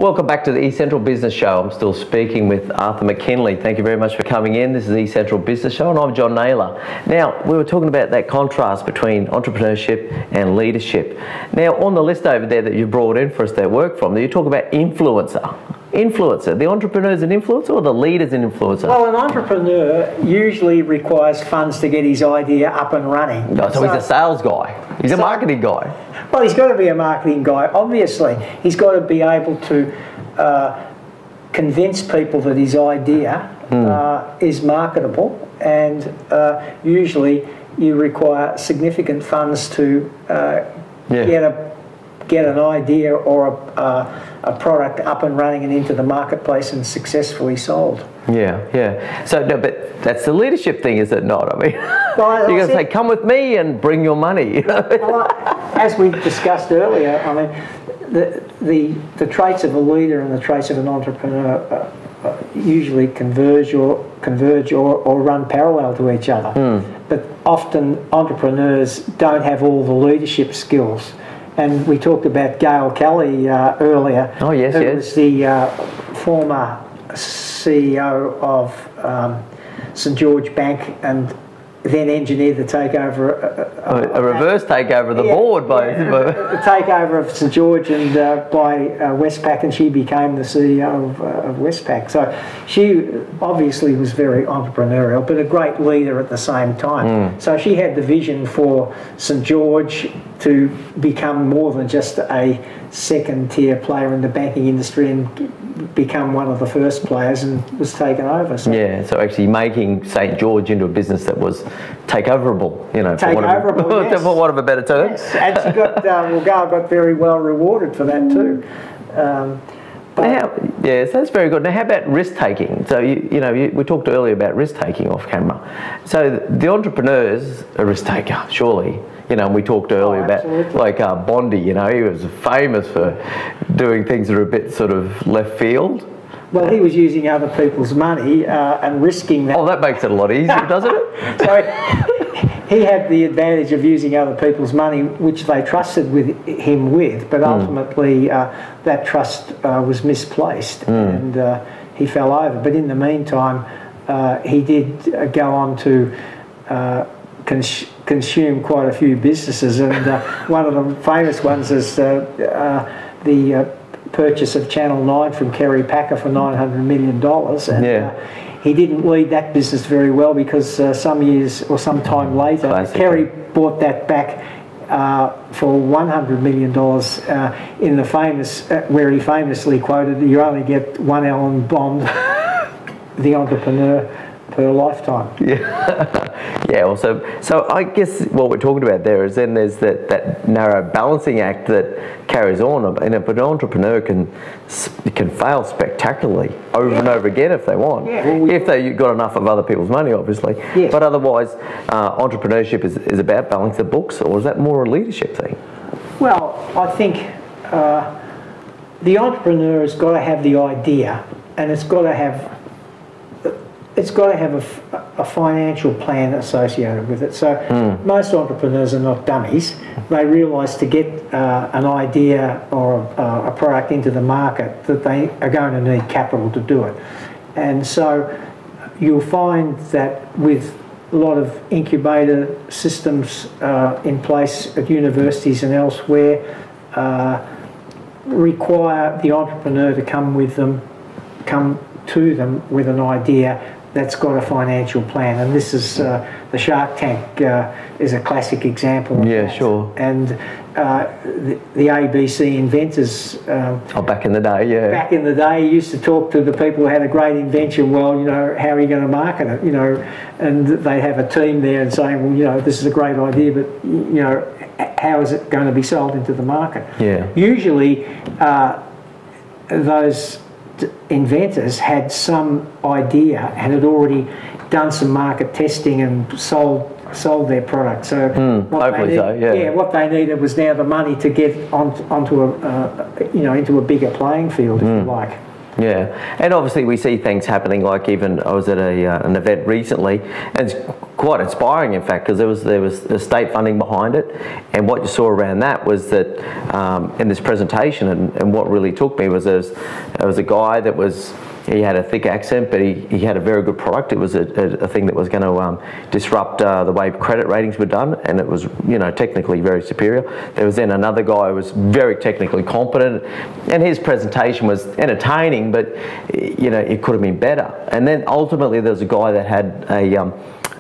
Welcome back to the East Central Business Show. I'm still speaking with Arthur McKinley. Thank you very much for coming in. This is the East Central Business Show and I'm John Naylor. Now, we were talking about that contrast between entrepreneurship and leadership. Now, on the list over there that you brought in for us that work from, you talk about influencer. Influencer. The entrepreneur's an influencer or the leader's an influencer? Well, an entrepreneur usually requires funds to get his idea up and running. Oh, so he's a sales guy. He's a marketing guy. Well, he's got to be a marketing guy, obviously. He's got to be able to convince people that his idea is marketable, and usually you require significant funds to get an idea or a product up and running and into the marketplace and successfully sold. Yeah. So, no, but that's the leadership thing, is it not? I mean, well, you're going to say, come with me and bring your money. You know? Well, as we discussed earlier, I mean, the traits of a leader and the traits of an entrepreneur usually converge or run parallel to each other. But often entrepreneurs don't have all the leadership skills. And we talked about Gail Kelly earlier. Oh, yes, who was the former CEO of St George Bank and then engineered the takeover. A reverse takeover of the board by... the takeover of St George and by Westpac, and she became the CEO of Westpac. So she obviously was very entrepreneurial, but a great leader at the same time. So she had the vision for St George to become more than just a second-tier player in the banking industry and become one of the first players, and was taken over. So. Yeah, so actually making St George into a business that was takeoverable, you know, for want of a better term. Yes, and she got, Gail got very well rewarded for that too. Yes, that's very good. Now, how about risk-taking? So, we talked earlier about risk-taking off camera. So, the entrepreneur's a risk-taker, surely. You know, and we talked earlier about, like, Bondi, you know, he was famous for doing things that are a bit sort of left field. Well, he was using other people's money and risking that. Oh, that makes it a lot easier, doesn't it? So, he had the advantage of using other people's money, which they trusted him with, but ultimately that trust was misplaced and he fell over. But in the meantime, he did go on to consume quite a few businesses, and one of the famous ones is the purchase of Channel 9 from Kerry Packer for $900 million. And he didn't lead that business very well because some years or some time later, Kerry bought that back for $100 million in the famous, where he famously quoted, "You only get one Alan Bond, the entrepreneur, per lifetime." Yeah. Well, so I guess what we're talking about there is then there's that narrow balancing act that carries on, and an entrepreneur can fail spectacularly over and over again if they want, if they've got enough of other people's money, obviously. But otherwise, entrepreneurship is about balancing the books, or is that more a leadership thing? Well, I think the entrepreneur has got to have the idea, and it's got to have a financial plan associated with it. So most entrepreneurs are not dummies. They realise to get an idea or a product into the market that they are going to need capital to do it. And so you'll find that with a lot of incubator systems in place at universities and elsewhere, require the entrepreneur to come to them with an idea that's got a financial plan, and this is the Shark Tank is a classic example of that. Sure. And the ABC inventors. Back in the day, Back in the day, used to talk to the people who had a great invention. Well, you know, how are you going to market it? You know, and they have a team there and saying, well, you know, this is a great idea, but you know, how is it going to be sold into the market? Usually, those inventors had some idea and had already done some market testing and sold their product. So what they needed was now the money to get onto into a bigger playing field, if you like. Yeah, and obviously we see things happening, like even I was at an event recently, and it's quite inspiring, in fact, because there was state funding behind it, and what you saw around that was that in this presentation, and what really took me was there was a guy that was. He had a thick accent, but he had a very good product. It was a thing that was going to disrupt the way credit ratings were done, and it was, you know, technically very superior. There was then another guy who was very technically competent, and his presentation was entertaining, but, you know, it could have been better. And then ultimately there was a guy that had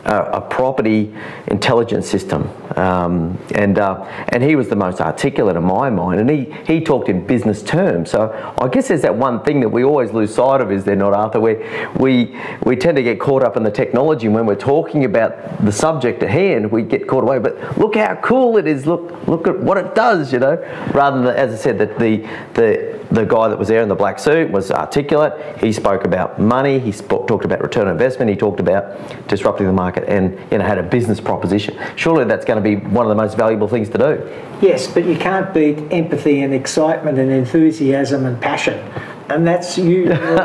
a property intelligence system, and he was the most articulate in my mind, and he talked in business terms. So I guess there's that one thing that we always lose sight of, is there not, Arthur, where we tend to get caught up in the technology, and when we're talking about the subject at hand we get caught away, but look how cool it is, look at what it does, you know, rather than, as I said, that the guy that was there in the black suit was articulate. He spoke about money, he talked about return on investment, he talked about disrupting the market, and, you know, had a business proposition. Surely that's going to be one of the most valuable things to do. Yes, but you can't beat empathy and excitement and enthusiasm and passion. And that's usually, they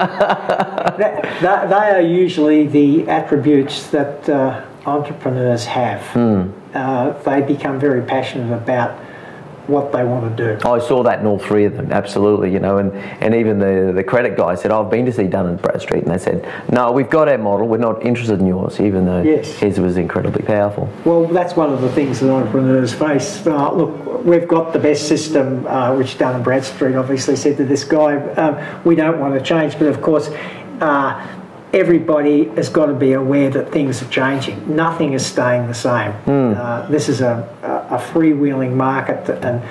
are usually the attributes that entrepreneurs have. They become very passionate about what they want to do. I saw that in all three of them, absolutely, you know, and even the credit guy said, I've been to see Dun & Bradstreet, and they said, no, we've got our model, we're not interested in yours, even though his was incredibly powerful. Well, that's one of the things that entrepreneurs face. Look, we've got the best system, which Dun & Bradstreet obviously said to this guy, we don't want to change, but of course, everybody has got to be aware that things are changing. Nothing is staying the same. This is a freewheeling market, and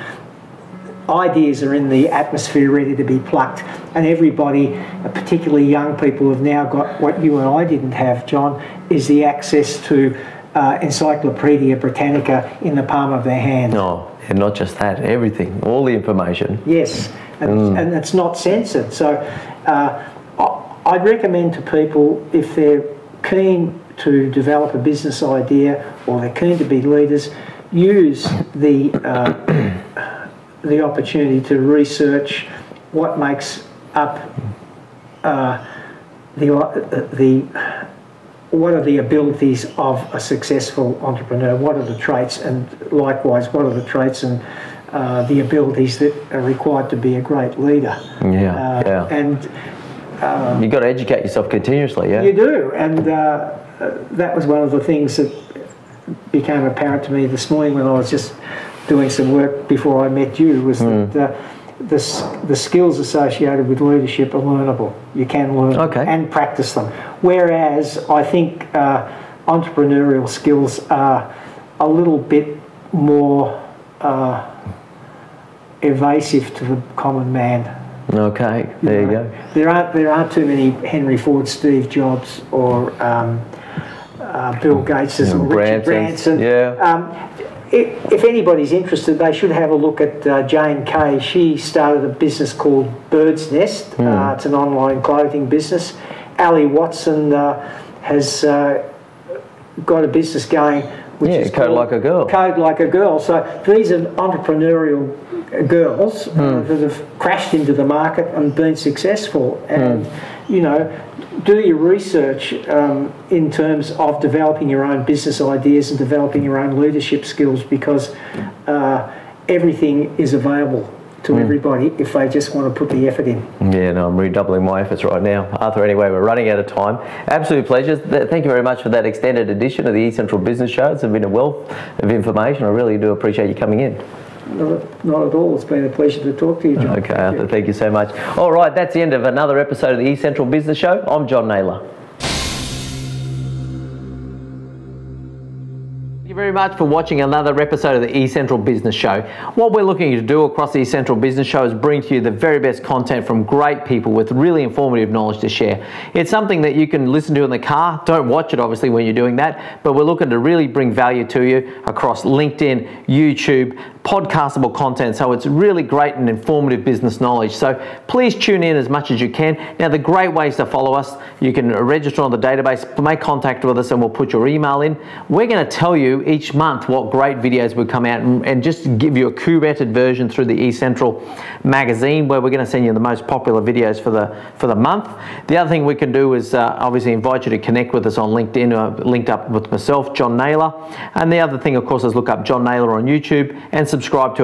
ideas are in the atmosphere ready to be plucked, and everybody, particularly young people, have now got what you and I didn't have, John, is the access to Encyclopedia Britannica in the palm of their hand. No, and not just that, everything, all the information. Yes, and it's not censored. So I'd recommend to people, if they're keen to develop a business idea or they're keen to be leaders, use the opportunity to research what makes up what are the abilities of a successful entrepreneur, what are the traits, and likewise what are the traits and the abilities that are required to be a great leader. And you've got to educate yourself continuously. You do, and that was one of the things that became apparent to me this morning when I was just doing some work before I met you, was that the skills associated with leadership are learnable. You can learn and practice them. Whereas I think entrepreneurial skills are a little bit more evasive to the common man. Okay, there you go. There aren't too many Henry Ford, Steve Jobs, or Bill Gates or Richard Branson. If anybody's interested, they should have a look at Jane Kay. She started a business called Bird's Nest. It's an online clothing business. Ali Watson has got a business going which is Code Like a Girl. Code Like a Girl. So these are entrepreneurial girls that have crashed into the market and been successful. And, you know, do your research in terms of developing your own business ideas and developing your own leadership skills, because everything is available to everybody if they just want to put the effort in. Yeah, no, I'm redoubling my efforts right now. Arthur, anyway, we're running out of time. Absolute pleasure. Thank you very much for that extended edition of the eCentral Business Show. It's been a wealth of information. I really do appreciate you coming in. Not at all. It's been a pleasure to talk to you, John. Okay, Arthur, thank you so much. All right, that's the end of another episode of the eCentral Business Show. I'm John Naylor. Thank you very much for watching another episode of the eCentral Business Show. What we're looking to do across the eCentral Business Show is bring to you the very best content from great people with really informative knowledge to share. It's something that you can listen to in the car. Don't watch it, obviously, when you're doing that, but we're looking to really bring value to you across LinkedIn, YouTube, podcastable content, so it's really great and informative business knowledge. So please tune in as much as you can. Now, the great ways to follow us, you can register on the database, make contact with us, and we'll put your email in. We're going to tell you each month what great videos would come out, and just give you a curated version through the eCentral magazine, where we're going to send you the most popular videos for the month. The other thing we can do is obviously invite you to connect with us on LinkedIn, linked up with myself, John Naylor. And the other thing, of course, is look up John Naylor on YouTube and subscribe to our